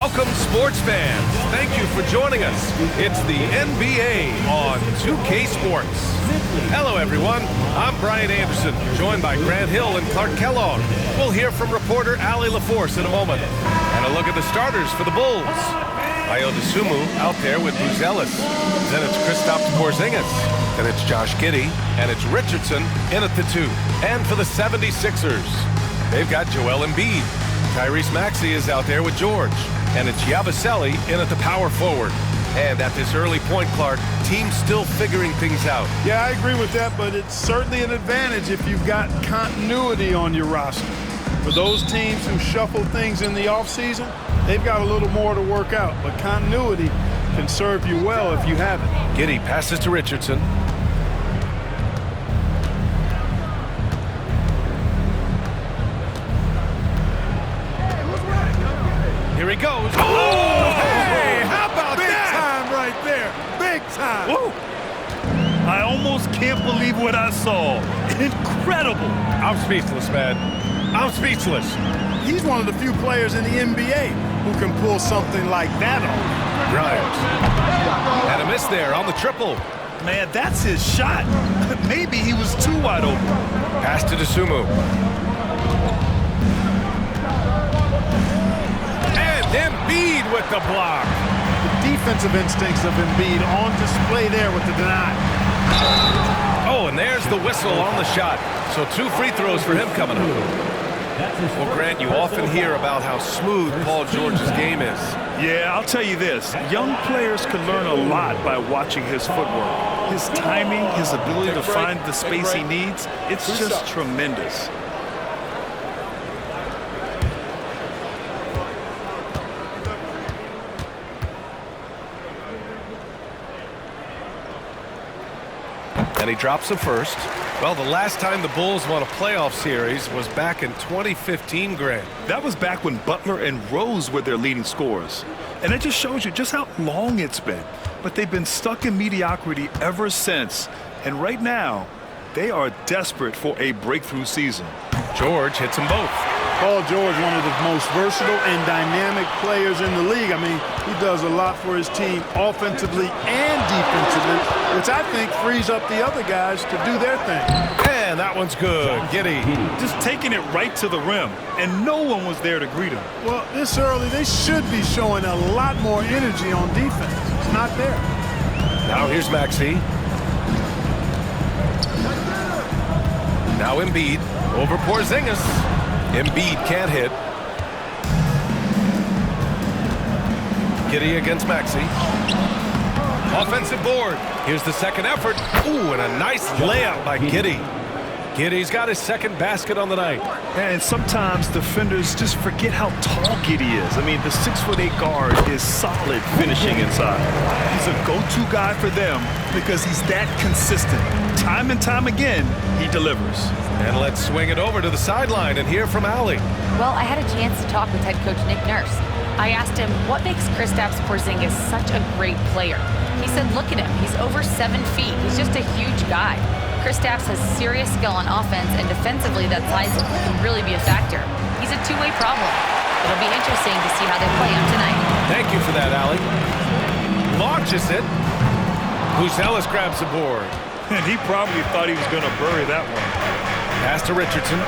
Welcome, sports fans. Thank you for joining us. It's the NBA on 2K Sports. Hello, everyone. I'm Brian Anderson, joined by Grant Hill and Clark Kellogg. We'll hear from reporter Allie LaForce in a moment. And a look at the starters for the Bulls. Ayo Dosunmu out there with Buzelis. Then it's Kristaps Porzingis. Then it's Josh Giddey. And it's Richardson in at the 2. And for the 76ers, they've got Joel Embiid. Tyrese Maxey is out there with George. And it's Yabusele in at the power forward. And at this early point, Clark, team's still figuring things out. Yeah, I agree with that, but it's certainly an advantage if you've got continuity on your roster. For those teams who shuffle things in the offseason, they've got a little more to work out. But continuity can serve you well if you have it. Giddey passes to Richardson. Here he goes. Oh, hey, how about that? Big time right there. Big time. Woo. I almost can't believe what I saw. Incredible. I'm speechless, man. I'm speechless. He's one of the few players in the NBA who can pull something like that off. Brilliant. And a miss there on the triple. Man, that's his shot. Maybe he was too wide open. Pass to Dosunmu. Embiid with the block. The defensive instincts of Embiid on display there with the deny. Oh, and there's the whistle on the shot. So 2 free throws for him coming up. Well, Grant, you often hear about how smooth Paul George's game is. Yeah, I'll tell you this. Young players can learn a lot by watching his footwork. His timing, his ability to find the space he needs, it's just tremendous. And he drops the first. Well, the last time the Bulls won a playoff series was back in 2015, Grant. That was back when Butler and Rose were their leading scorers. And it just shows you just how long it's been. But they've been stuck in mediocrity ever since. And right now, they are desperate for a breakthrough season. George hits them both. Paul George, one of the most versatile and dynamic players in the league. I mean, he does a lot for his team offensively and defensively, which I think frees up the other guys to do their thing. And that one's good. Giddey. Just taking it right to the rim, and no one was there to greet him. Well, this early, they should be showing a lot more energy on defense. It's not there. Now here's Maxey. Now Embiid over Porzingis. Embiid can't hit. Giddey against Maxey. Offensive board. Here's the second effort. Ooh, and a nice layup by Giddey. Giddey's got his second basket on the night. And sometimes defenders just forget how tall Giddey is. I mean, the 6'8" guard is solid finishing inside. He's a go-to guy for them because he's that consistent. Time and time again, he delivers. And let's swing it over to the sideline and hear from Allie. Well, I had a chance to talk with head coach Nick Nurse. I asked him what makes Kristaps Porzingis such a great player. He said, look at him. He's over 7 feet. He's just a huge guy. Kristaps has serious skill on offense, and defensively that size can really be a factor. He's a two-way problem. It'll be interesting to see how they play him tonight. Thank you for that, Allie. Launches it. Buzelis grabs the board. And he probably thought he was going to bury that one. Pass to Richardson.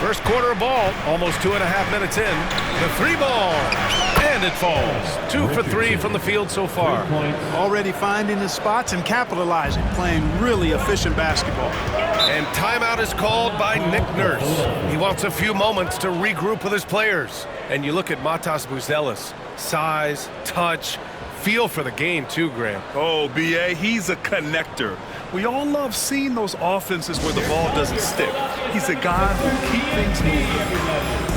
First quarter of ball, almost 2.5 minutes in. The 3 ball, and it falls. 2 for 3 from the field so far. Already finding his spots and capitalizing, playing really efficient basketball. And timeout is called by Nick Nurse. He wants a few moments to regroup with his players. And you look at Matas Buzelis. Size, touch, feel for the game too, Graham. Oh, B.A., he's a connector. We all love seeing those offenses where the ball doesn't stick. He's a guy who keeps things moving.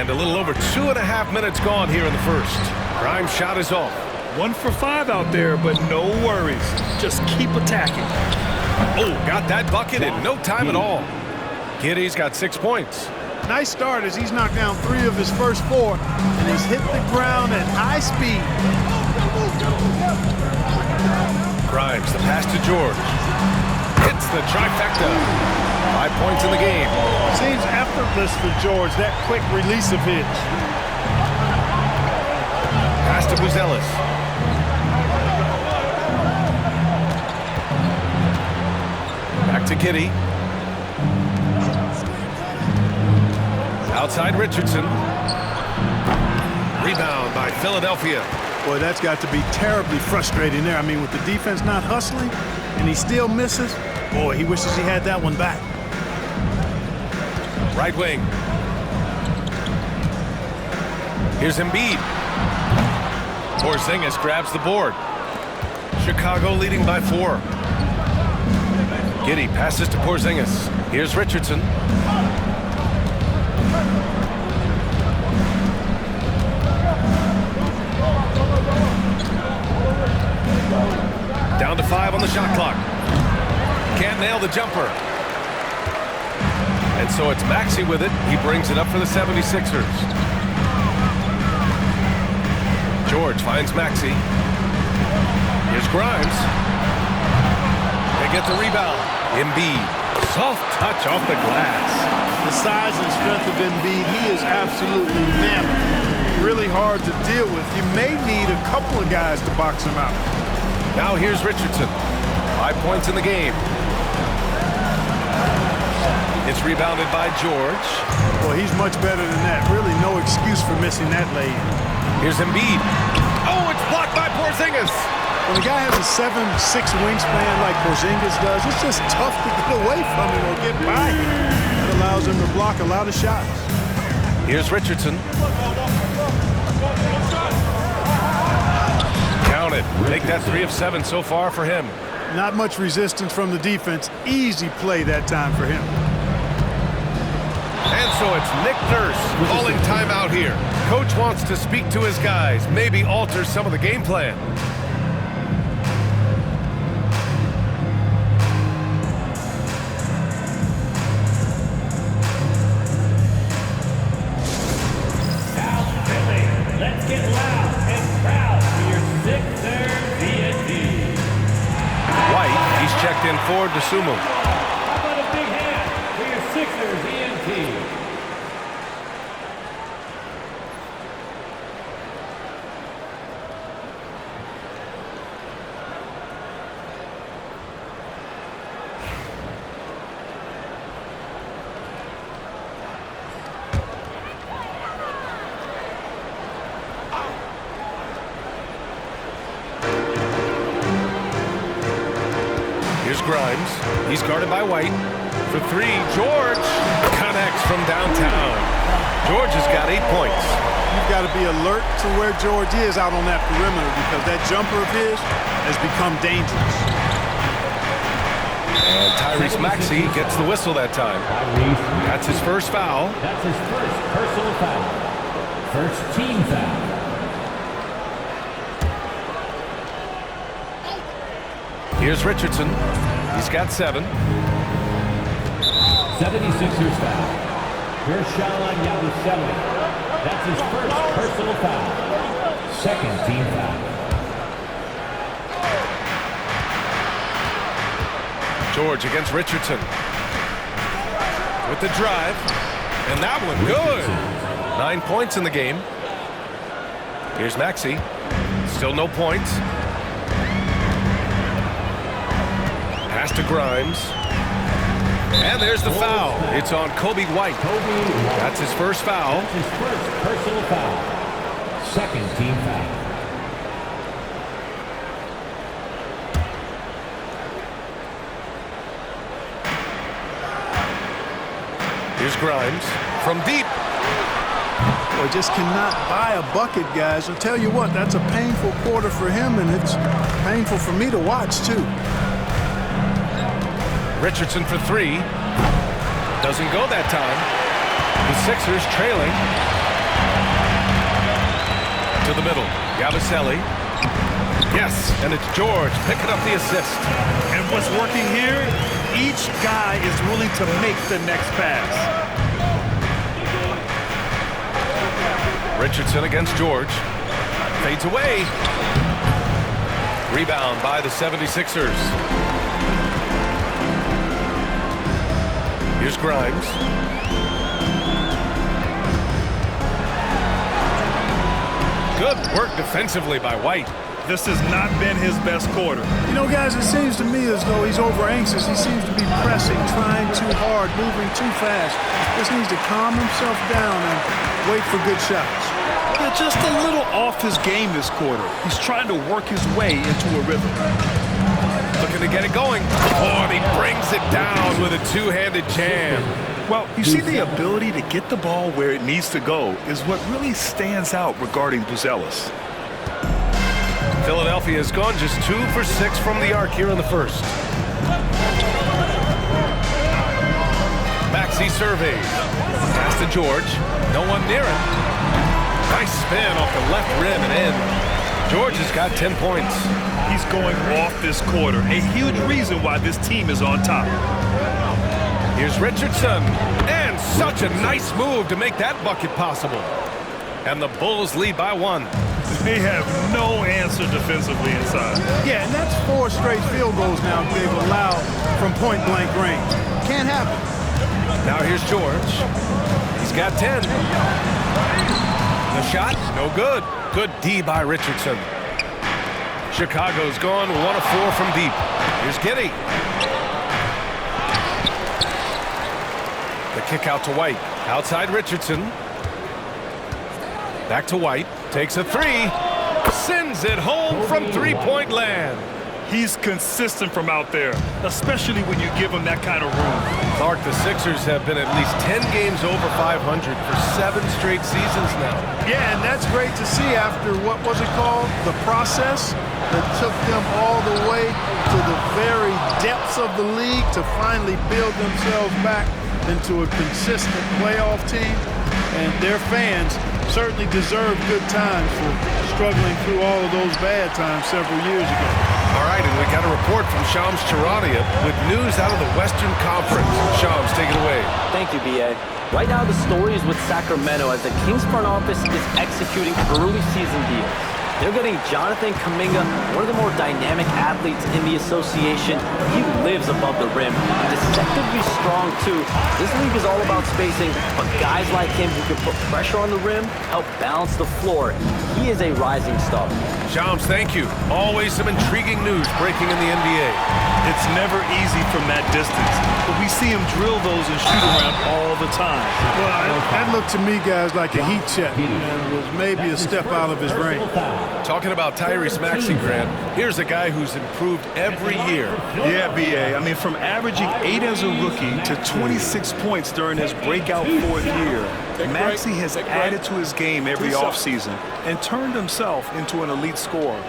And a little over 2.5 minutes gone here in the first. Grimes' shot is off. 1 for 5 out there, but no worries. Just keep attacking. Oh, got that bucket in no time at all. Giddey's got 6 points. Nice start as he's knocked down 3 of his first 4, and he's hit the ground at high speed. Grimes, the pass to George. Hits the trifecta. 5 points in the game. Seems effortless for George, that quick release of his. Pass to Buzelis. Back to Giddey. Outside Richardson. Rebound by Philadelphia. Boy, that's got to be terribly frustrating there. I mean, with the defense not hustling and he still misses, boy, he wishes he had that one back. Right wing. Here's Embiid. Porzingis grabs the board. Chicago leading by 4. Giddey passes to Porzingis. Here's Richardson. Down to 5 on the shot clock. Can't nail the jumper. And so it's Maxey with it. He brings it up for the 76ers. George finds Maxey. Here's Grimes. They get the rebound. Embiid. Soft touch off the glass. The size and strength of Embiid, he is absolutely mammoth. Really hard to deal with. You may need a couple of guys to box him out. Now here's Richardson. 5 points in the game. It's rebounded by George. Well, he's much better than that. Really no excuse for missing that lay-in. Here's Embiid. Oh, it's blocked by Porzingis. When a guy has a 7'6" wingspan like Porzingis does, it's just tough to get away from him or get by him. That allows him to block a lot of shots. Here's Richardson. Count it. Make that 3 of 7 so far for him. Not much resistance from the defense. Easy play that time for him. And so it's Nick Nurse calling timeout here. Coach wants to speak to his guys, maybe alter some of the game plan. Let's get loud and proud for your Sixers ENT. White, he's checked in for DeSumo. How about a big hand for your Sixers ENT? Here's Grimes. He's guarded by White. For 3, George connects from downtown. George has got 8 points. You've got to be alert to where George is out on that perimeter because that jumper of his has become dangerous. And Tyrese Maxey gets the whistle that time. That's his first foul. That's his first personal foul. First team foul. Here's Richardson. He's got 7. 76ers foul. Gershon Yabusele. That's his first personal foul. Second team foul. George against Richardson. With the drive. And that one good. 9 points in the game. Here's Maxey. Still no points. Pass to Grimes. And there's the foul. It's on Kobe White. That's his first foul. That's his first personal foul. Second team foul. Here's Grimes from deep. Boy, just cannot buy a bucket, guys. I'll tell you what, that's a painful quarter for him, and it's painful for me to watch, too. Richardson for 3. Doesn't go that time. The Sixers trailing. To the middle, Yabusele. Yes, and it's George picking up the assist. And what's working here, each guy is willing to make the next pass. Richardson against George. Fades away. Rebound by the 76ers. Here's Grimes. Good work defensively by White. This has not been his best quarter. You know, guys, it seems to me as though he's over anxious. He seems to be pressing, trying too hard, moving too fast. Just needs to calm himself down and wait for good shots. Yeah, just a little off his game this quarter. He's trying to work his way into a rhythm. Looking to get it going. Oh, and he brings it down with a two-handed jam. Well, you see, the ability to get the ball where it needs to go is what really stands out regarding Buzelis. Philadelphia has gone just 2 for 6 from the arc here in the first. Maxey surveys. Pass to George. No one near him. Nice spin off the left rim and in. George has got 10 points. He's going off this quarter. A huge reason why this team is on top. Here's Richardson. And such a nice move to make that bucket possible. And the Bulls lead by 1. They have no answer defensively inside. Yeah, and that's 4 straight field goals now they've allowed from point-blank range. Can't happen. Now here's George. He's got 10. The shot, no good. Good D by Richardson. Chicago's gone 1 of 4 from deep. Here's Giddey. The kick out to White. Outside Richardson. Back to White. Takes a 3. Sends it home from three-point land. He's consistent from out there, especially when you give him that kind of room. Clark, the Sixers have been at least 10 games over 500 for 7 straight seasons now. Yeah, and that's great to see after, what was it called? The process that took them all the way to the very depths of the league to finally build themselves back into a consistent playoff team. And their fans certainly deserve good times for struggling through all of those bad times several years ago. All right, and we got a report from Shams Charania with news out of the Western Conference. Shams, take it away. Thank you, B.A. Right now, the story is with Sacramento as the Kings front office is executing early season deals. They're getting Jonathan Kuminga, one of the more dynamic athletes in the association. He lives above the rim. Deceptively strong, too. This league is all about spacing, but guys like him who can put pressure on the rim help balance the floor. He is a rising star. Shams, thank you. Always some intriguing news breaking in the NBA. It's never easy from that distance, but we see him drill those and shoot around all the time. Well, that looked to me, guys, like a heat check and was maybe a step out of his range. Talking about Tyrese Maxey, Grant, here's a guy who's improved every year. Yeah, B.A. I mean, from averaging 8 as a rookie to 26 points during his breakout 4th year, Maxey has added to his game every offseason and turned himself into an elite scorer.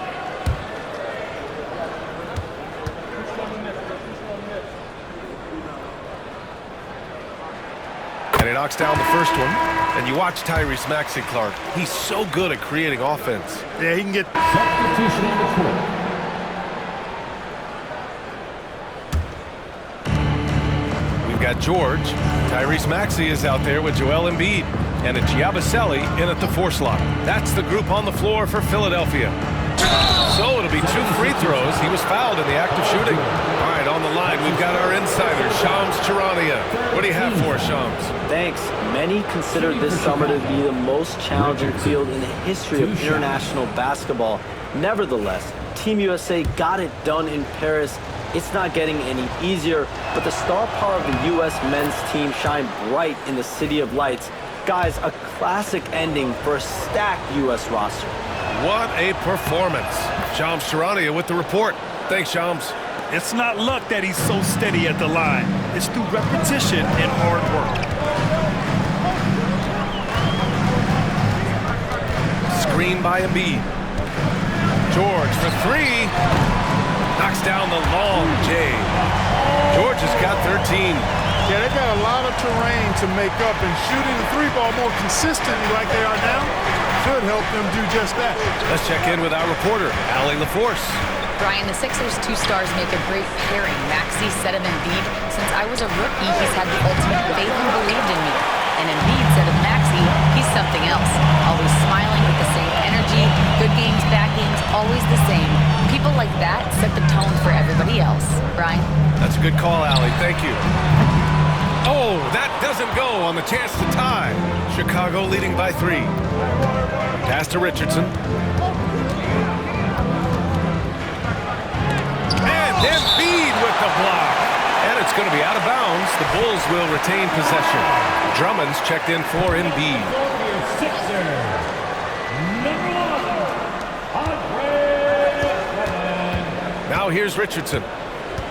And he knocks down the first one. And you watch Tyrese Maxey, Clark. He's so good at creating offense. Yeah, he can get... Substitution on the court. We've got George. Tyrese Maxey is out there with Joel Embiid. And it's Yabusele in at the 4 slot. That's the group on the floor for Philadelphia. So it'll be 2 free throws. He was fouled in the act of shooting. All right, on the line, we've got our insider, Shams Charania. What do you have for us, Shams? Thanks. Many consider this summer to be the most challenging field in the history of international basketball. Nevertheless, Team USA got it done in Paris. It's not getting any easier, but the star power of the U.S. men's team shined bright in the City of Lights. Guys, a classic ending for a stacked U.S. roster. What a performance. Shams Charania with the report. Thanks, Shams. It's not luck that he's so steady at the line. It's through repetition and hard work. Screen by Embiid. George for 3. Knocks down the long J. George has got 13. Yeah, they've got a lot of terrain to make up, and shooting the 3 ball more consistently like they are now, Should help them do just that. Let's check in with our reporter, Allie LaForce. Brian, the Sixers' two stars make a great pairing. Maxey said of Embiid, since I was a rookie, he's had the ultimate faith and believed in me. And Embiid said of Maxey, he's something else. Always smiling with the same energy, good games, bad games, always the same. People like that set the tone for everybody else. Brian? That's a good call, Allie. Thank you. Oh, that doesn't go on the chance to tie. Chicago leading by 3. Pass to Richardson. And Embiid with the block. And it's going to be out of bounds. The Bulls will retain possession. Drummond's checked in for Embiid. Now here's Richardson.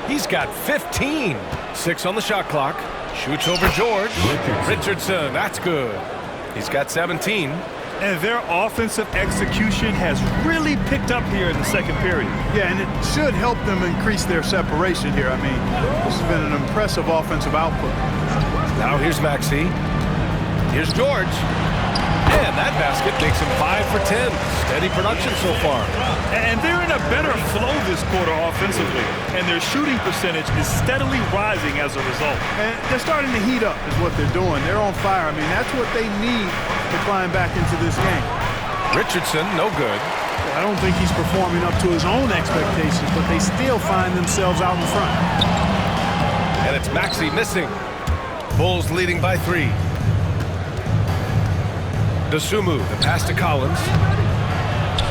He's got 15. 6 on the shot clock. Shoots over George. Richardson, that's good. He's got 17. And their offensive execution has really picked up here in the second period. Yeah, and it should help them increase their separation here. I mean, this has been an impressive offensive output. Now here's Maxey. Here's George. And that basket makes him 5 for 10. Steady production so far. And they're in a better flow this quarter offensively. And their shooting percentage is steadily rising as a result. And they're starting to heat up is what they're doing. They're on fire. I mean, that's what they need to climb back into this game. Richardson, no good. I don't think he's performing up to his own expectations, but they still find themselves out in front. And it's Maxey missing. Bulls leading by 3. Dosunmu, the pass to Collins.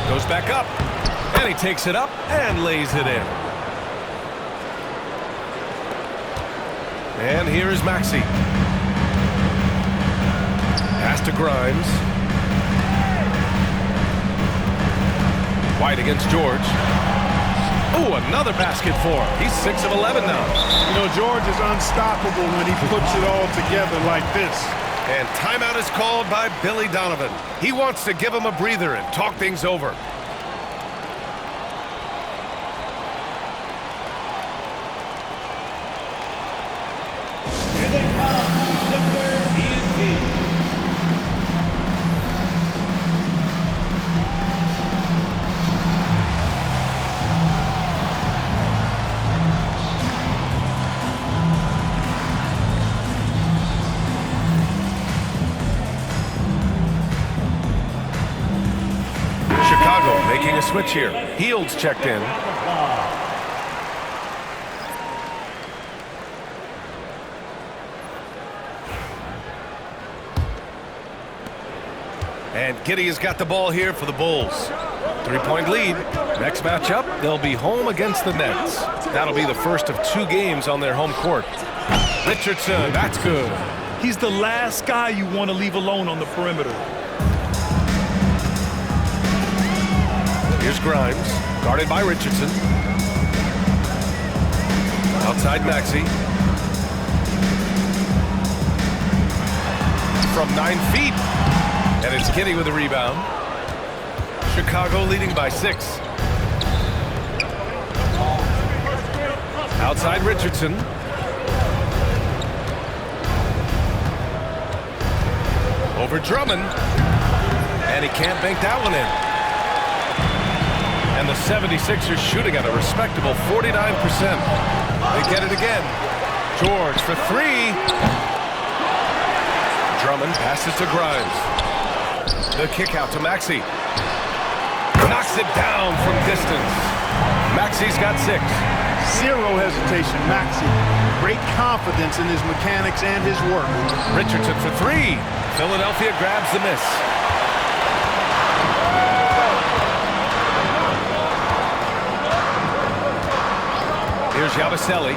Goes back up. And he takes it up and lays it in. And here is Maxey. Pass to Grimes. White against George. Oh, another basket for him. He's 6 of 11 now. You know, George is unstoppable when he puts it all together like this. And timeout is called by Billy Donovan. He wants to give him a breather and talk things over. Here they come, Denver ENT. Chicago making a switch here. Hield's checked in. And Giddey has got the ball here for the Bulls. 3-point lead. Next matchup, they'll be home against the Nets. That'll be the first of 2 games on their home court. Richardson, that's good. He's the last guy you want to leave alone on the perimeter. Here's Grimes, guarded by Richardson. Outside Maxey. From 9 feet. And it's Giddey with the rebound. Chicago leading by 6. Outside Richardson. Over Drummond. And he can't bank that one in. And the 76ers shooting at a respectable 49%. They get it again. George for 3. Drummond passes to Grimes. The kick out to Maxey. Knocks it down from distance. Maxey's got 6. Zero hesitation, Maxey. Great confidence in his mechanics and his work. Richardson for 3. Philadelphia grabs the miss. Here's Yabusele.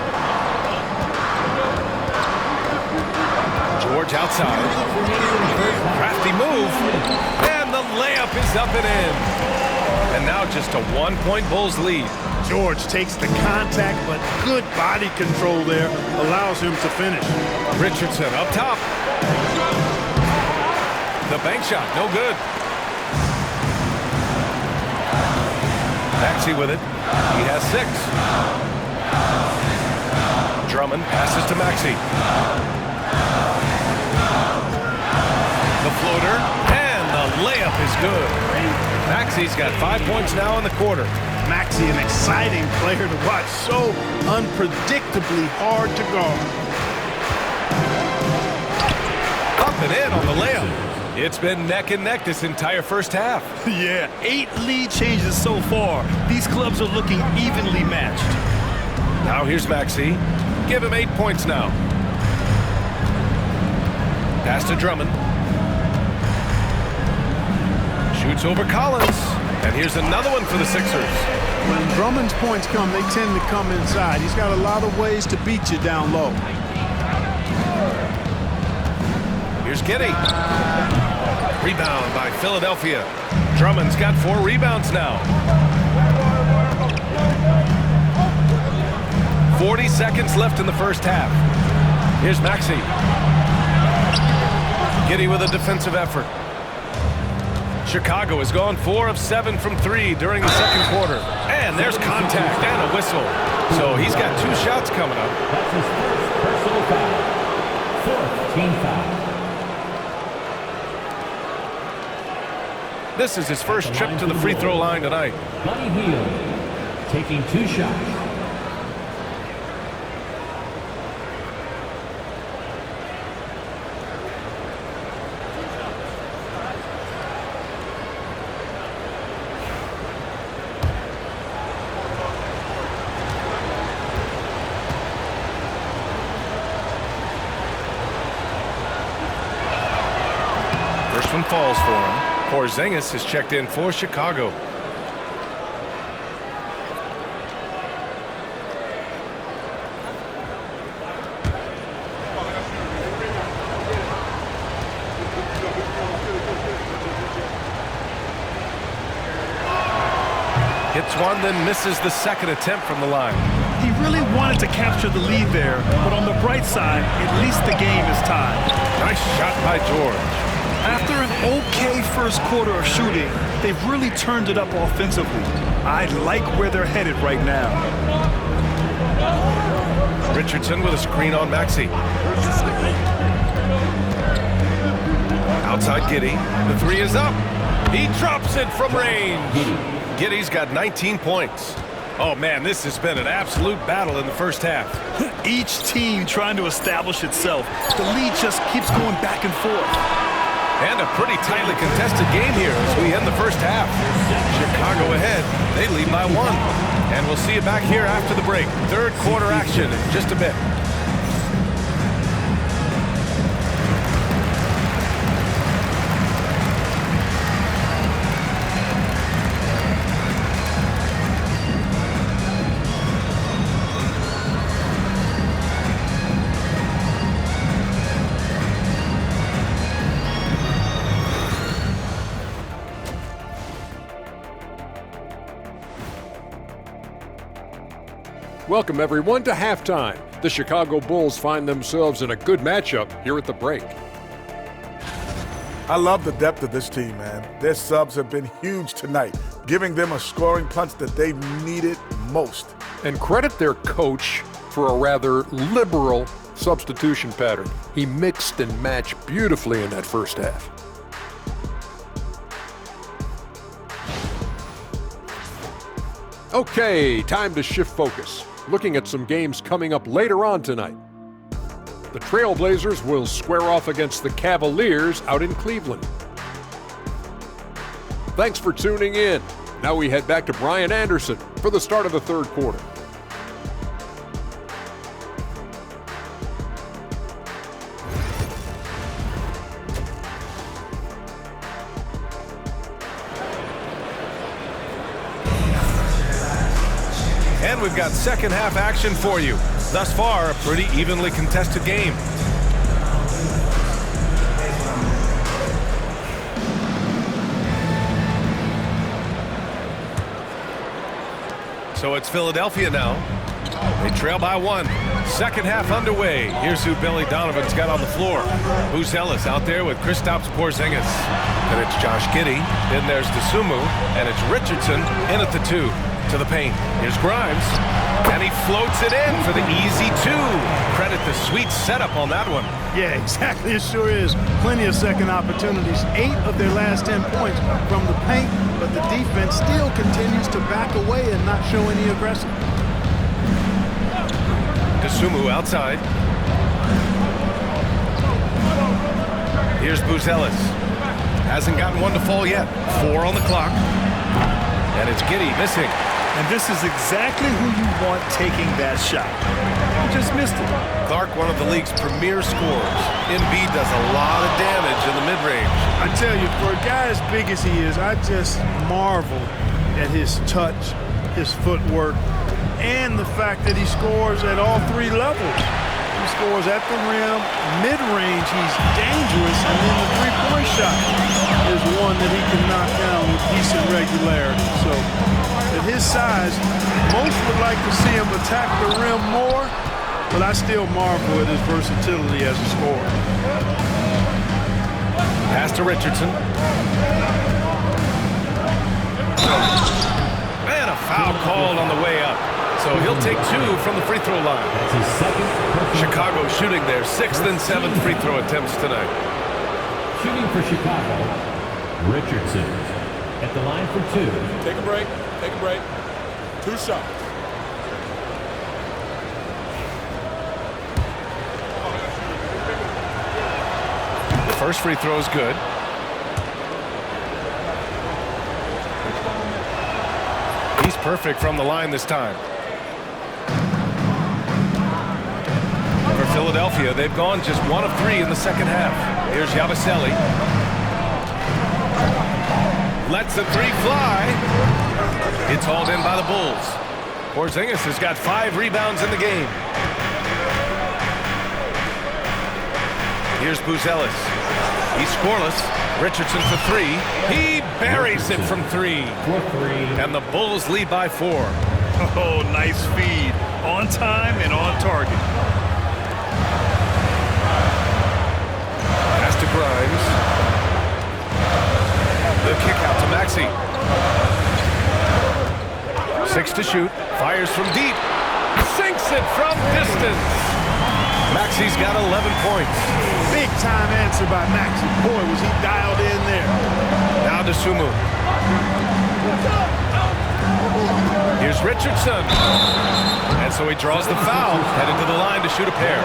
George outside. Crafty move. And the layup is up and in. And now just a 1-point Bulls lead. George takes the contact, but good body control there allows him to finish. Richardson up top. The bank shot, no good. Maxey with it. He has 6. Drummond passes to Maxey. The floater and the layup up is good. Maxi's got 5 points now in the quarter. Maxey, an exciting player to watch. So unpredictably hard to guard. Up and in on the layup. It's been neck and neck this entire first half. Yeah, 8 lead changes so far. These clubs are looking evenly matched. Now here's Maxey. Give him 8 points now. Pass to Drummond. Shoots over Collins. And here's another one for the Sixers. When Drummond's points come, they tend to come inside. He's got a lot of ways to beat you down low. Here's Giddey. Rebound by Philadelphia. Drummond's got 4 rebounds now. 40 seconds left in the first half. Here's Maxey. Giddey with a defensive effort. Chicago has gone 4 of 7 from 3 during the second quarter. And there's contact and a whistle. So he's got 2 shots coming up. That's his first personal foul. 4th team foul. This is his first trip to the free throw line tonight. Buddy Hield taking 2 shots. First one falls for him. Porzingis has checked in for Chicago. Hits one, then misses the second attempt from the line. He really wanted to capture the lead there, but on the bright side, at least the game is tied. Nice shot by George. After an okay first quarter of shooting, they've really turned it up offensively. I like where they're headed right now. Richardson with a screen on Maxey. Outside Giddey. The 3 is up. He drops it from range. Giddey's got 19 points. Oh, man, this has been an absolute battle in the first half. Each team trying to establish itself. The lead just keeps going back and forth. And a pretty tightly contested game here as we end the first half. Chicago ahead. They lead by 1. And we'll see you back here after the break. Third quarter action in just a bit. Welcome, everyone, to halftime. The Chicago Bulls find themselves in a good matchup here at the break. I love the depth of this team, man. Their subs have been huge tonight, giving them a scoring punch that they've needed most. And credit their coach for a rather liberal substitution pattern. He mixed and matched beautifully in that first half. Okay, time to shift focus. Looking at some games coming up later on tonight. The Trailblazers will square off against the Cavaliers out in Cleveland. Thanks for tuning in. Now we head back to Brian Anderson for the start of the third quarter. And we've got second half action for you. Thus far, a pretty evenly contested game. So it's Philadelphia now. They trail by 1. Second half underway. Here's who Billy Donovan's got on the floor. Who's Ellis out there with Kristaps Porzingis. Then it's Josh Giddey. Then there's Dosunmu. And it's Richardson in at the 2. to the paint. Here's Grimes. And he floats it in for the easy 2. Credit the sweet setup on that one. Yeah, exactly. It sure is. Plenty of second opportunities. 8 of their last 10 points from the paint, but the defense still continues to back away and not show any aggression. Dosunmu outside. Here's Buzelis. Hasn't gotten one to fall yet. 4 on the clock. And it's Giddey missing. And this is exactly who you want taking that shot. You just missed it. Clark, one of the league's premier scorers. Embiid does a lot of damage in the mid-range. I tell you, for a guy as big as he is, I just marvel at his touch, his footwork, and the fact that he scores at all 3 levels. He scores at the rim, mid-range, he's dangerous, and then the three-point shot is one that he can knock down with decent regularity. So at his size, most would like to see him attack the rim more, but I still marvel at his versatility as a scorer. Pass to Richardson. And a foul called on the way up. So he'll take 2 from the free throw line. That's his second. Chicago shooting their 6th and 7th free throw attempts tonight. Shooting for Chicago, Richardson at the line for 2. Take a break. Take a break. 2 shots. The first free throw is good. He's perfect from the line this time. For Philadelphia, they've gone just 1 of 3 in the second half. Here's Yabusele. Lets the 3 fly. It's hauled in by the Bulls. Porzingis has got 5 rebounds in the game. Here's Buzelis. He's scoreless. Richardson for 3. He buries it from 3. And the Bulls lead by 4. Oh, nice feed. On time and on target. Pass to Grimes. The kick out to Maxey. 6 to shoot. Fires from deep. Sinks it from distance. Maxey's got 11 points. Big time answer by Maxey. Boy, was he dialed in there. Now Dosunmu. Here's Richardson. And so he draws the foul. Headed to the line to shoot a pair.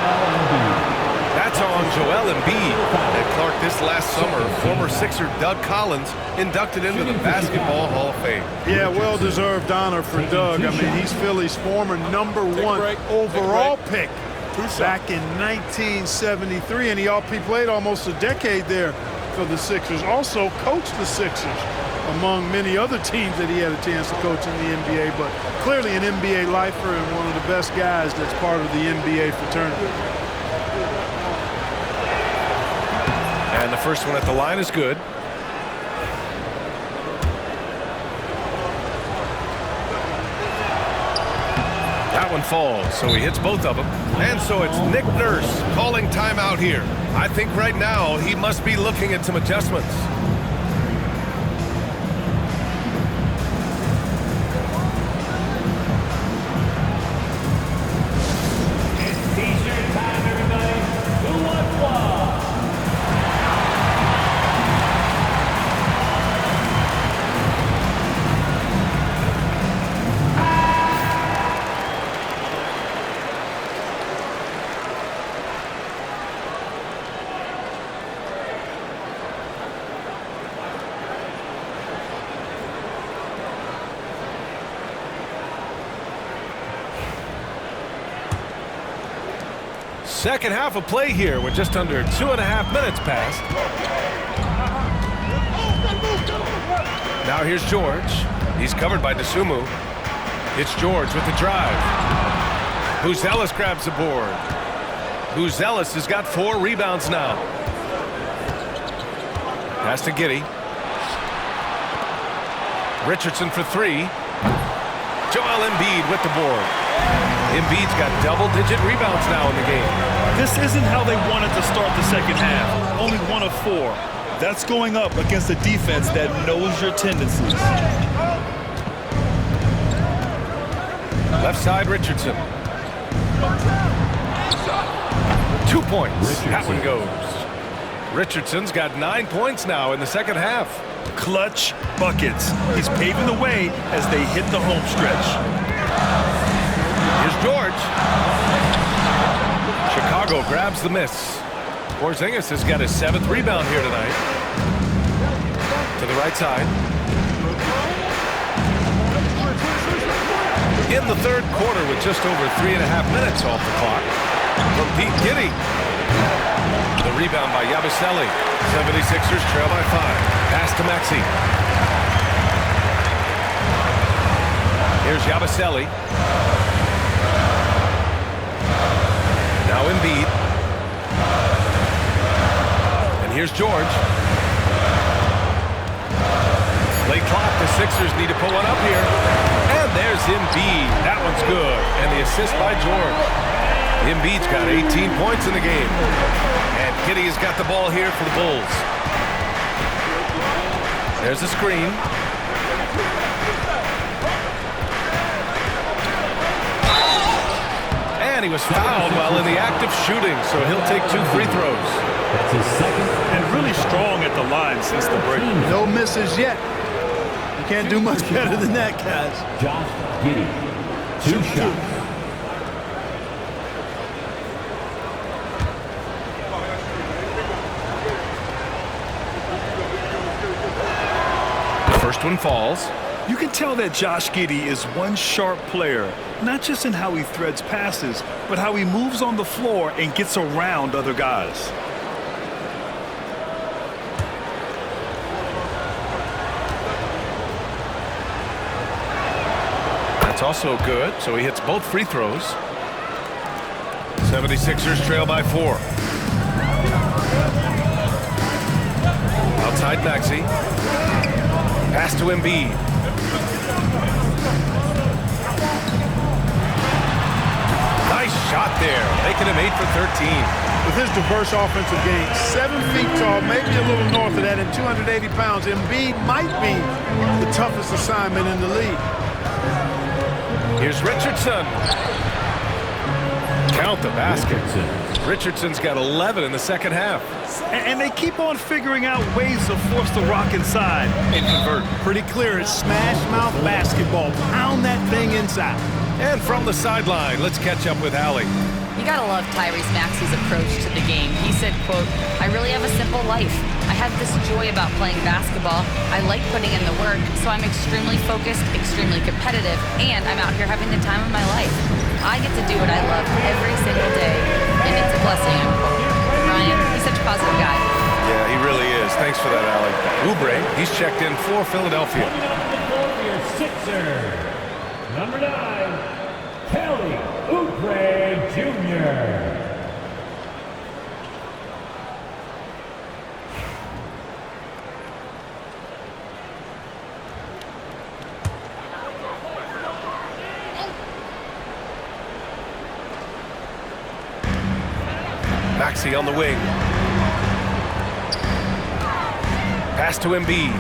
That's on Joel Embiid. And Clark, this last summer, former Sixer Doug Collins inducted into the Basketball Hall of Fame. Yeah, well-deserved honor for Doug. I mean, he's Philly's former #1 overall pick back in 1973, and he played almost a decade there for the Sixers. Also coached the Sixers, among many other teams that he had a chance to coach in the NBA, but clearly an NBA lifer and one of the best guys that's part of the NBA fraternity. And the first one at the line is good. That one falls, so he hits both of them. And so it's Nick Nurse calling timeout here. I think right now he must be looking at some adjustments. Second half of play here with just under 2.5 minutes passed. Now here's George. He's covered by Dosunmu. It's George with the drive. Buzelis grabs the board. Buzelis has got 4 rebounds now. Pass to Giddey. Richardson for 3. Joel Embiid with the board. Embiid's got double-digit rebounds now in the game. This isn't how they wanted to start the second half. Only 1 of 4. That's going up against a defense that knows your tendencies. Left side, Richardson. 2 points. That one goes. Richardson's got 9 points now in the second half. Clutch buckets. He's paving the way as they hit the home stretch. Here's George. Chicago grabs the miss. Porzingis has got his 7th rebound here tonight. To the right side. In the third quarter with just over 3.5 minutes off the clock. From Pete Giddy. The rebound by Yabusele. 76ers trail by 5. Pass to Maxey. Here's Yabusele. Now Embiid. And here's George. Late clock. The Sixers need to pull one up here. And there's Embiid. That one's good. And the assist by George. Embiid's got 18 points in the game. And Giddy has got the ball here for the Bulls. There's the screen. And he was fouled while in the act of shooting, so he'll take 2 free throws. That's his second. And really strong at the line since the break. No misses yet. You can't do much better than that, guys. Josh Giddey. 2 shots. First one falls. You can tell that Josh Giddey is one sharp player, not just in how he threads passes, but how he moves on the floor and gets around other guys. That's also good, so he hits both free throws. 76ers trail by 4. Outside Maxey. Pass to Embiid. Nice shot there, making him 8 for 13. With his diverse offensive game, 7 feet tall, maybe a little north of that, and 280 pounds, Embiid might be the toughest assignment in the league. Here's Richardson. Count the basket. Richardson's got 11 in the second half. And they keep on figuring out ways to force the Rock inside and convert. Pretty clear, it's smash mouth basketball. Pound that thing inside. And from the sideline, let's catch up with Allie. You gotta love Tyrese Maxey's approach to the game. He said, quote, "I really have a simple life. I have this joy about playing basketball. I like putting in the work, so I'm extremely focused, extremely competitive, and I'm out here having the time of my life. I get to do what I love every single day, and it's a blessing," unquote. Ryan, he's such a positive guy. Yeah, he really is. Thanks for that, Allie. Oubre, he's checked in for Philadelphia. Philadelphia Sixers. Number 9, Kelly Oubre Jr. Maxey on the wing. Pass to Embiid.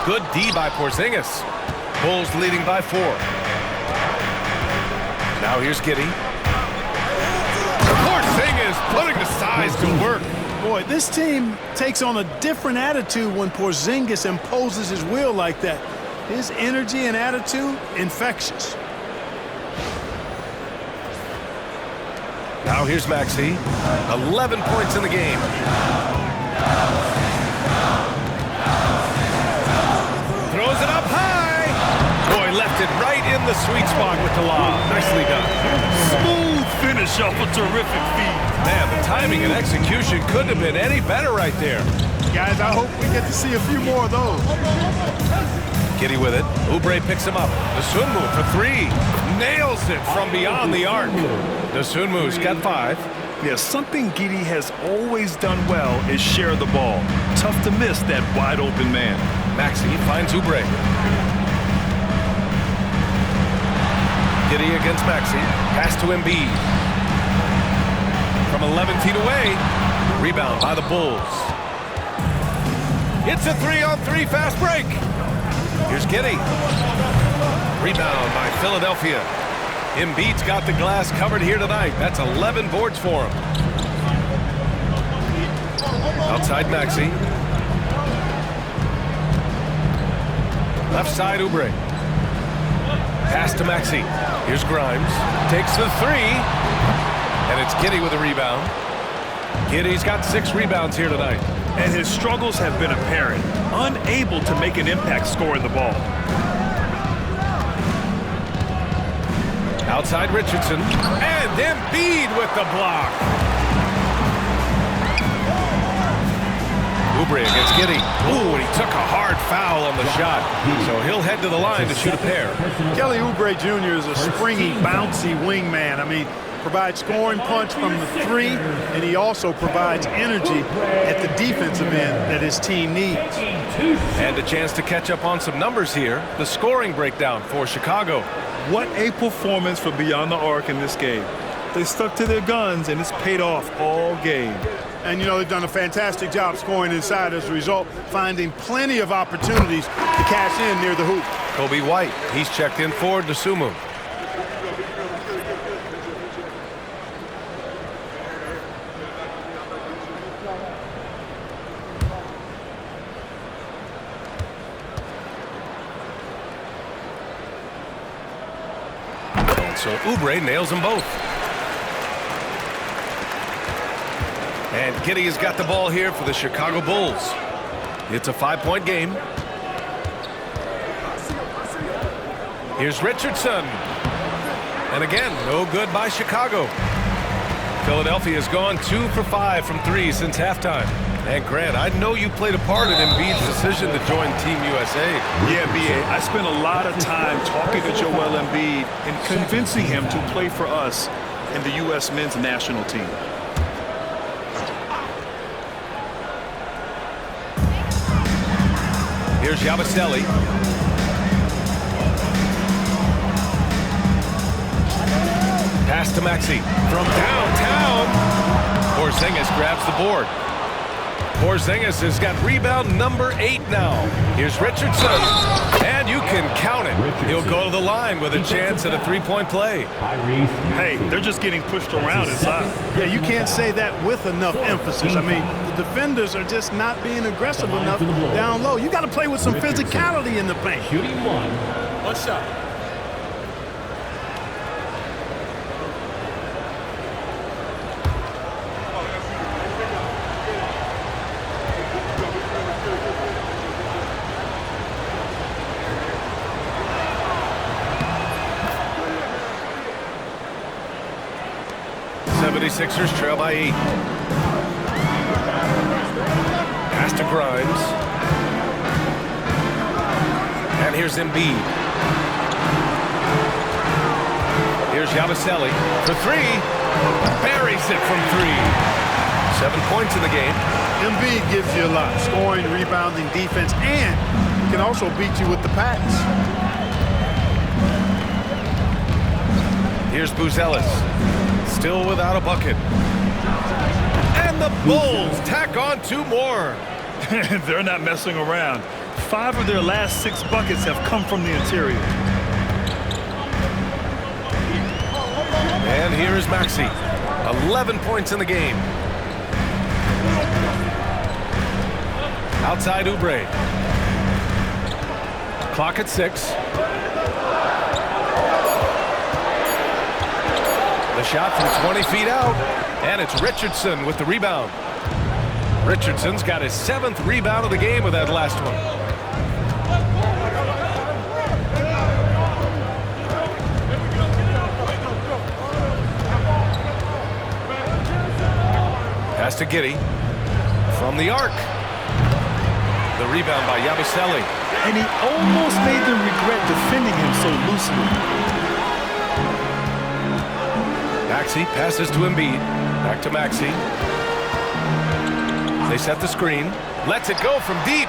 Good D by Porzingis. Bulls leading by 4. Now here's Giddey. Porzingis putting the size to work. Boy, this team takes on a different attitude when Porzingis imposes his will like that. His energy and attitude, infectious. Now here's Maxey. 11 points in the game. Throws it up high. Boy, left it right in the sweet spot with the lob. Nicely done. Smooth finish off a terrific feed. Man, the timing and execution couldn't have been any better right there. Guys, I hope we get to see a few more of those. Giddey with it. Oubre picks him up. Dosunmu for 3. Nails it from beyond the arc. Dosunmu's got 5. Yeah, something Giddey has always done well is share the ball. Tough to miss that wide open man. Maxey finds Oubre. Giddey against Maxey. Pass to Embiid. From 11 feet away. Rebound by the Bulls. It's a 3-on-3 fast break. Here's Giddey. Rebound by Philadelphia. Embiid's got the glass covered here tonight. That's 11 boards for him. Outside Maxey. Left side Oubre. Pass to Maxey. Here's Grimes. Takes the three. And it's Giddey with a rebound. Giddey's got 6 rebounds here tonight. And his struggles have been apparent. Unable to make an impact scoring the ball. Outside Richardson. And Embiid with the block. Oubre against Giddey. Ooh, and he took a hard foul on the shot. So he'll head to the line to shoot a pair. Kelly Oubre Jr. is a springy, bouncy wingman. I mean, provides scoring punch from the three, and he also provides energy at the defensive end that his team needs. And a chance to catch up on some numbers here. The scoring breakdown for Chicago. What a performance for Beyond the Arc in this game. They stuck to their guns, and it's paid off all game. And, you know, they've done a fantastic job scoring inside as a result, finding plenty of opportunities to cash in near the hoop. Kobe White, he's checked in for Dosunmu. So Oubre nails them both. And Giddey has got the ball here for the Chicago Bulls. It's a 5-point game. Here's Richardson. And again, no good by Chicago. Philadelphia has gone 2 for 5 from 3 since halftime. And Grant, I know you played a part in Embiid's decision to join Team USA. Yeah, B.A., I spent a lot of time talking to Joel Embiid and convincing him to play for us in the U.S. men's national team. Here's Yabusele. Pass to Maxey from downtown. Porzingis grabs the board. Porzingis has got rebound number 8 now. Here's Richardson. And you can count it. He'll go to the line with a chance at a 3-point play. Hey, they're just getting pushed around inside. Yeah, you can't say that with enough emphasis. I mean, the defenders are just not being aggressive enough down low. You got to play with some physicality in the paint. Shooting 1. One shot. Sixers trail by 8. Pass to Grimes. And here's Embiid. Here's Yabusele for 3. Buries it from 3. 7 points in the game. Embiid gives you a lot. Scoring, rebounding, defense, and he can also beat you with the pass. Here's Buzelis. Still without a bucket. And the Bulls tack on 2 more. They're not messing around. 5 of their last 6 buckets have come from the interior. And here is Maxey. 11 points in the game. Outside Oubre. Clock at 6. The shot from 20 feet out, and it's Richardson with the rebound. Richardson's got his 7th rebound of the game with that last one. Pass to Giddey from the arc. The rebound by Yabusele. And he almost made them regret defending him so loosely. Maxey passes to Embiid. Back to Maxey. They set the screen. Lets it go from deep.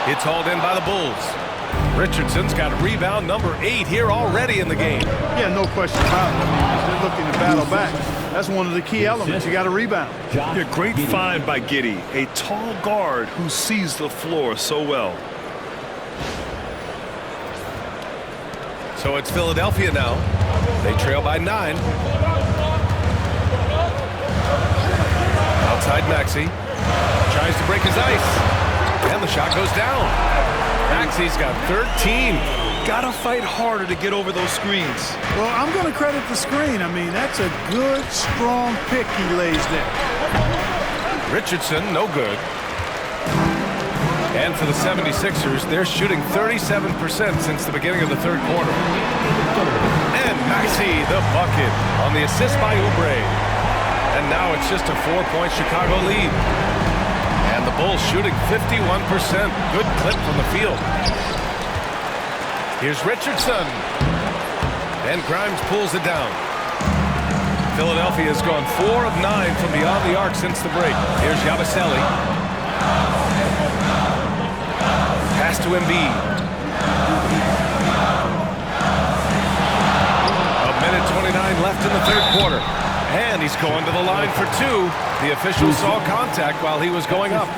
It's hauled in by the Bulls. Richardson's got rebound number 8 here already in the game. Yeah, no question about it. I mean, they're looking to battle back. That's one of the key elements. You got to rebound. Yeah, great find by Giddey, a tall guard who sees the floor so well. So it's Philadelphia now. They trail by 9. Outside Maxey. Tries to break his ice. And the shot goes down. Maxey's got 13. Gotta fight harder to get over those screens. Well, I'm going to credit the screen. I mean, that's a good, strong pick he lays there. Richardson, no good. And for the 76ers, they're shooting 37% since the beginning of the third quarter. And Maxey, the bucket, on the assist by Oubre. And now it's just a 4-point Chicago lead. And the Bulls shooting 51%. Good clip from the field. Here's Richardson. And Grimes pulls it down. Philadelphia has gone 4 of 9 from beyond the arc since the break. Here's Yabusele. Pass to Embiid. A minute 29 left in the third quarter. And he's going to the line for 2. The official saw contact while he was going up.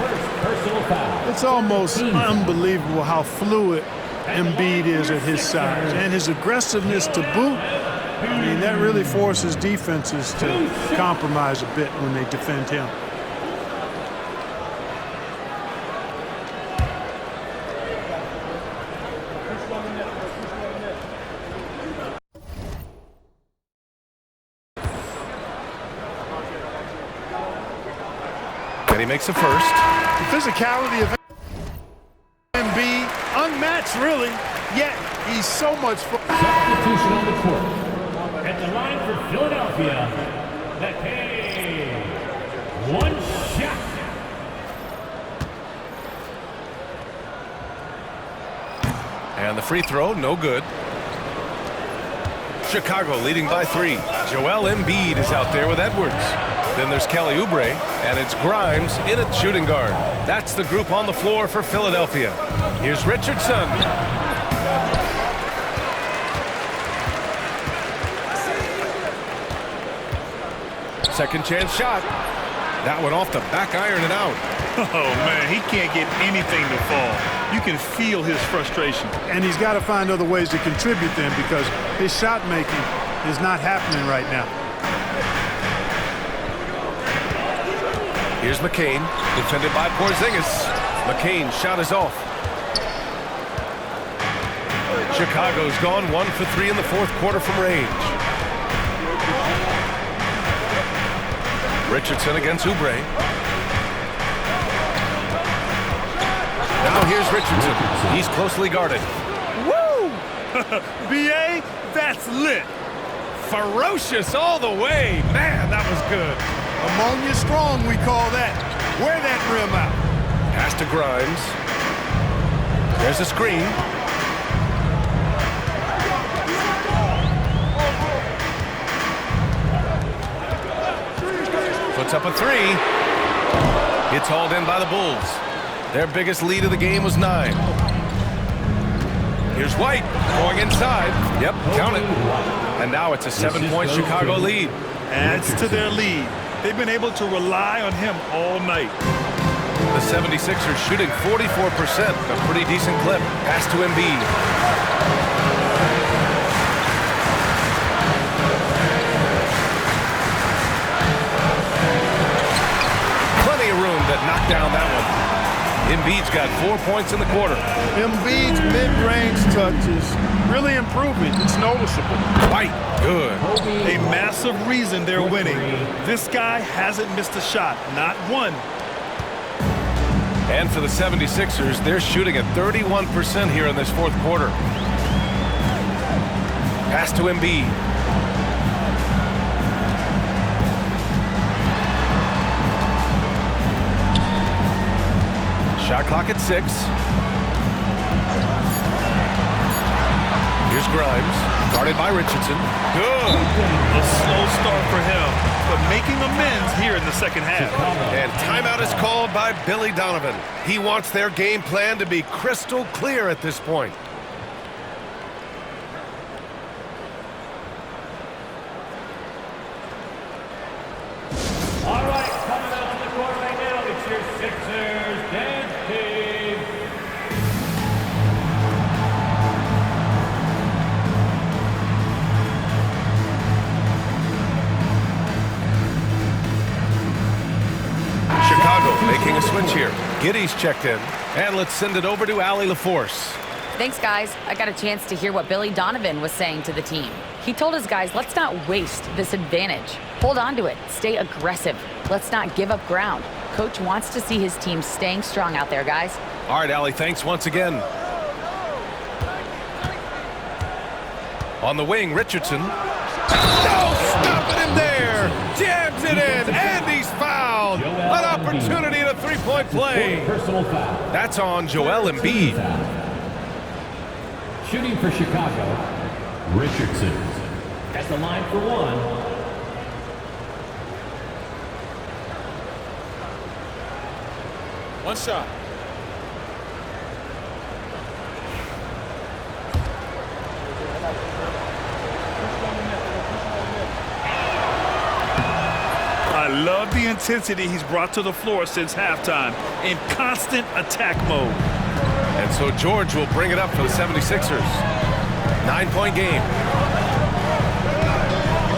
It's almost unbelievable how fluid Embiid is at his size. And his aggressiveness to boot, I mean, that really forces defenses to compromise a bit when they defend him. And he makes a first. The physicality of Embiid, unmatched really, yet he's so much fun. Substitution on the court. At the line for Philadelphia, McCain. One shot. And the free throw, no good. Chicago leading by 3. Joel Embiid is out there with Edwards. Then there's Kelly Oubre, and it's Grimes in at shooting guard. That's the group on the floor for Philadelphia. Here's Richardson. Second chance shot. That one off the back iron and out. Oh, man, he can't get anything to fall. You can feel his frustration. And he's got to find other ways to contribute then because his shot making is not happening right now. Here's McCain, defended by Porzingis. McCain's shot is off. Chicago's gone 1 for 3 in the fourth quarter from range. Richardson against Oubre. Now here's Richardson. He's closely guarded. Woo! B.A., that's lit. Ferocious all the way. Man, that was good. Ammonia strong, we call that. Wear that rim out. Pass to Grimes. There's a screen. Puts up a 3. It's hauled in by the Bulls. Their biggest lead of the game was 9. Here's White going inside. Yep, count it. And now it's a 7-point Chicago lead. Adds to their lead. They've been able to rely on him all night. The 76ers shooting 44%, a pretty decent clip. Pass to Embiid. Plenty of room to knock down that one. Embiid's got 4 points in the quarter. Embiid's mid-range touch is really improving. It's noticeable. White, good. A massive reason they're winning. This guy hasn't missed a shot, not one. And for the 76ers, they're shooting at 31% here in this fourth quarter. Pass to Embiid. Shot clock at 6. Here's Grimes, guarded by Richardson. Good. A slow start for him, but making amends here in the second half. And timeout is called by Billy Donovan. He wants their game plan to be crystal clear at this point. All right, coming out to the court right now, it's your Sixers dance team. Chicago making a switch here. Giddey's checked in. And let's send it over to Allie LaForce. Thanks, guys. I got a chance to hear what Billy Donovan was saying to the team. He told his guys, let's not waste this advantage. Hold on to it. Stay aggressive. Let's not give up ground. Coach wants to see his team staying strong out there, guys. All right, Allie, thanks once again. On the wing, Richardson. Oh, stopping him there. Jams it in, and he's fouled. An opportunity at a three-point play. Personal foul. That's on Joel Embiid. Shooting for Chicago, Richardson. At the line for one. One shot. I love the intensity he's brought to the floor since halftime, in constant attack mode. And so George will bring it up for the 76ers. 9-point game.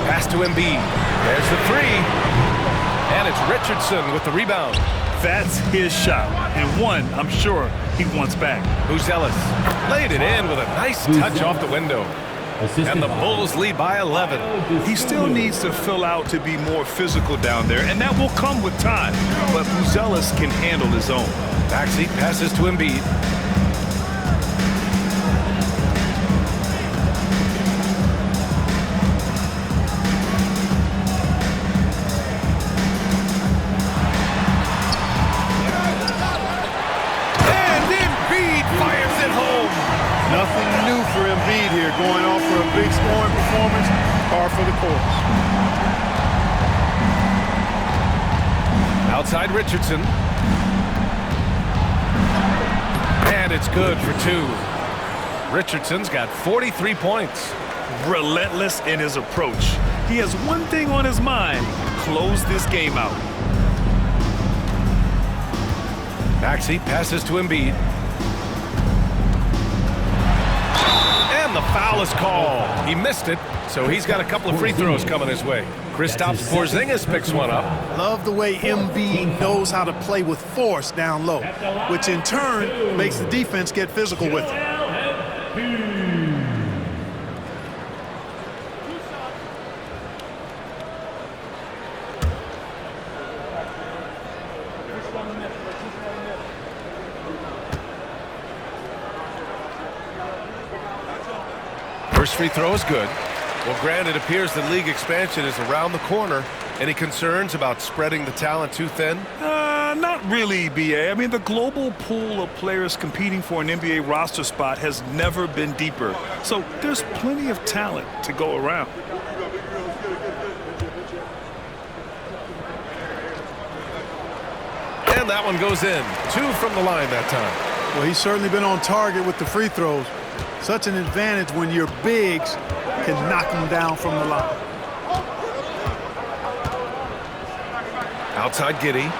Pass to Embiid. There's the three. And it's Richardson with the rebound. That's his shot, and one I'm sure he wants back. Buzelis laid it in with a nice touch off the window. And the Bulls lead by 11. He still needs to fill out to be more physical down there, and that will come with time. But Buzelis can handle his own. Maxey passes to Embiid. Nothing new for Embiid here, going off for a big scoring performance, par for the course. Outside Richardson. And it's good for two. Richardson's got 43 points. Relentless in his approach. He has one thing on his mind: close this game out. Maxey passes to Embiid. And the foul is called. He missed it, so he's got a couple of free throws coming his way. Kristaps Porzingis picks one up. Love the way Embiid knows how to play with force down low, which in turn makes the defense get physical with him. First free throw is good. Well, Grant, it appears the league expansion is around the corner. Any concerns about spreading the talent too thin? Not really, B.A. I mean, the global pool of players competing for an NBA roster spot has never been deeper. So there's plenty of talent to go around. And that one goes in. 2 from the line that time. Well, he's certainly been on target with the free throws. Such an advantage when your bigs can knock them down from the line. Outside Giddey.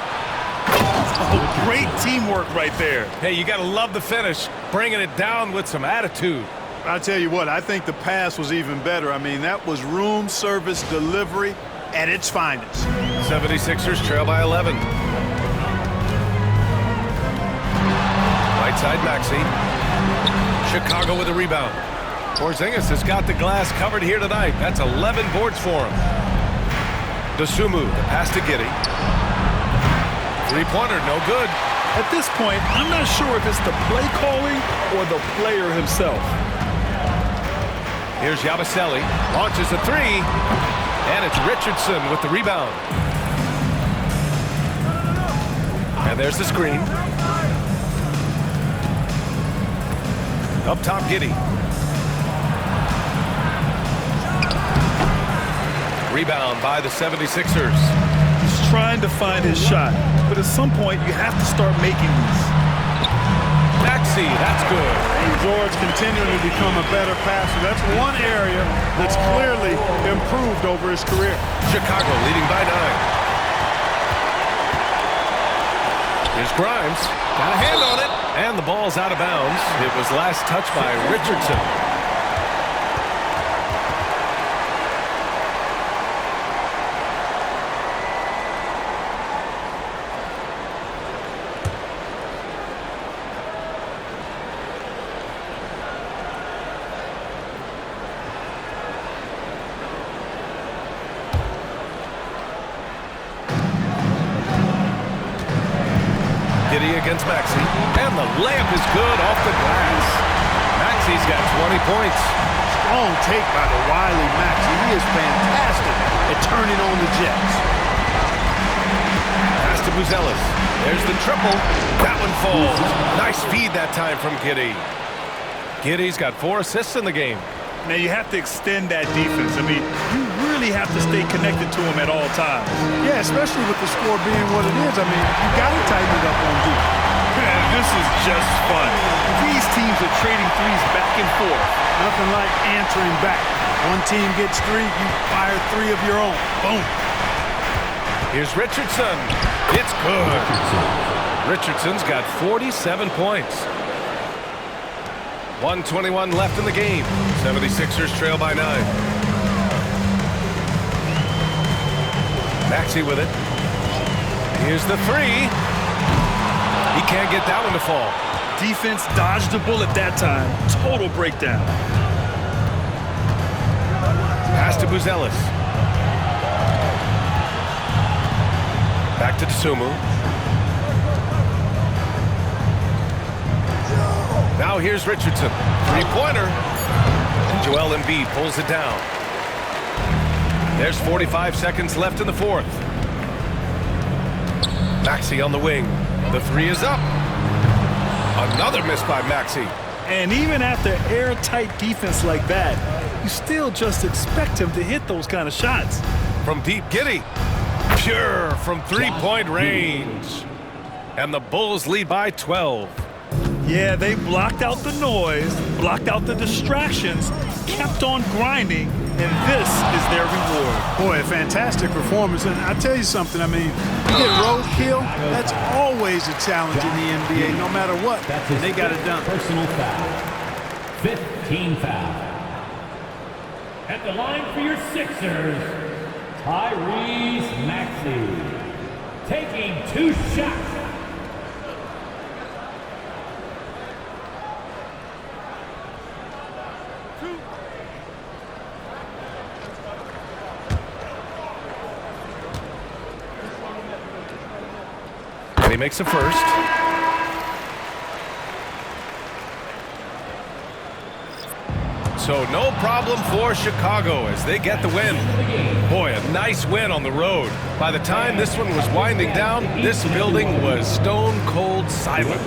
Oh, great teamwork right there. Hey, you got to love the finish. Bringing it down with some attitude. I tell you what, I think the pass was even better. I mean, that was room service delivery at its finest. 76ers trail by 11. Right side Maxey. Chicago with a rebound. Porzingis has got the glass covered here tonight. That's 11 boards for him. Dosunmu, the pass to Giddey. Three-pointer, no good. At this point, I'm not sure if it's the play calling or the player himself. Here's Yabusele, launches a three, and it's Richardson with the rebound. And there's the screen. Up top, Giddey. Rebound by the 76ers. He's trying to find his shot, but at some point you have to start making these. Maxey, that's good. And George continuing to become a better passer. That's one area that's clearly improved over his career. Chicago leading by 9. Here's Grimes. Got a hand on it. And the ball's out of bounds. It was last touched by Richardson. Giddey against Maxey, and the layup is good off the glass. Maxey's got 20 points. Strong take by the wily Maxey. He is fantastic at turning on the Jets. Pass to Buzelis. There's the triple. That one falls. Nice feed that time from Giddey. Giddey's got 4 assists in the game. Now you have to extend that defense. I mean, you really have to stay connected to him at all times. Yeah, especially with the score being what it is. I mean, you got to tighten it up on defense. Man, this is just fun. These teams are trading threes back and forth. Nothing like answering back. One team gets 3, you fire 3 of your own. Boom. Here's Richardson. It's good. Richardson's got 47 points. 1:21 left in the game. 76ers trail by 9. Maxey with it. Here's the 3. He can't get that one to fall. Defense dodged the bullet that time. Total breakdown. Pass to Buzelis. Back to Dosunmu. Now here's Richardson. 3-pointer. And Joel Embiid pulls it down. There's 45 seconds left in the 4th. Maxey on the wing. The 3 is up. Another miss by Maxey. And even after airtight defense like that, you still just expect him to hit those kind of shots. From deep, Giddey. Pure from 3-point range. And the Bulls lead by 12. Yeah, they blocked out the noise, blocked out the distractions, kept on grinding, and this is their reward. Boy, a fantastic performance. And I tell you something, I mean, you get roadkill, that's always a challenge in the NBA, no matter what. They got it done. Personal foul. 15 foul. At the line for your Sixers, Tyrese Maxey. Taking 2 shots. He makes a first. So no problem for Chicago as they get the win. Boy, a nice win on the road. By the time this one was winding down, this building was stone cold silent.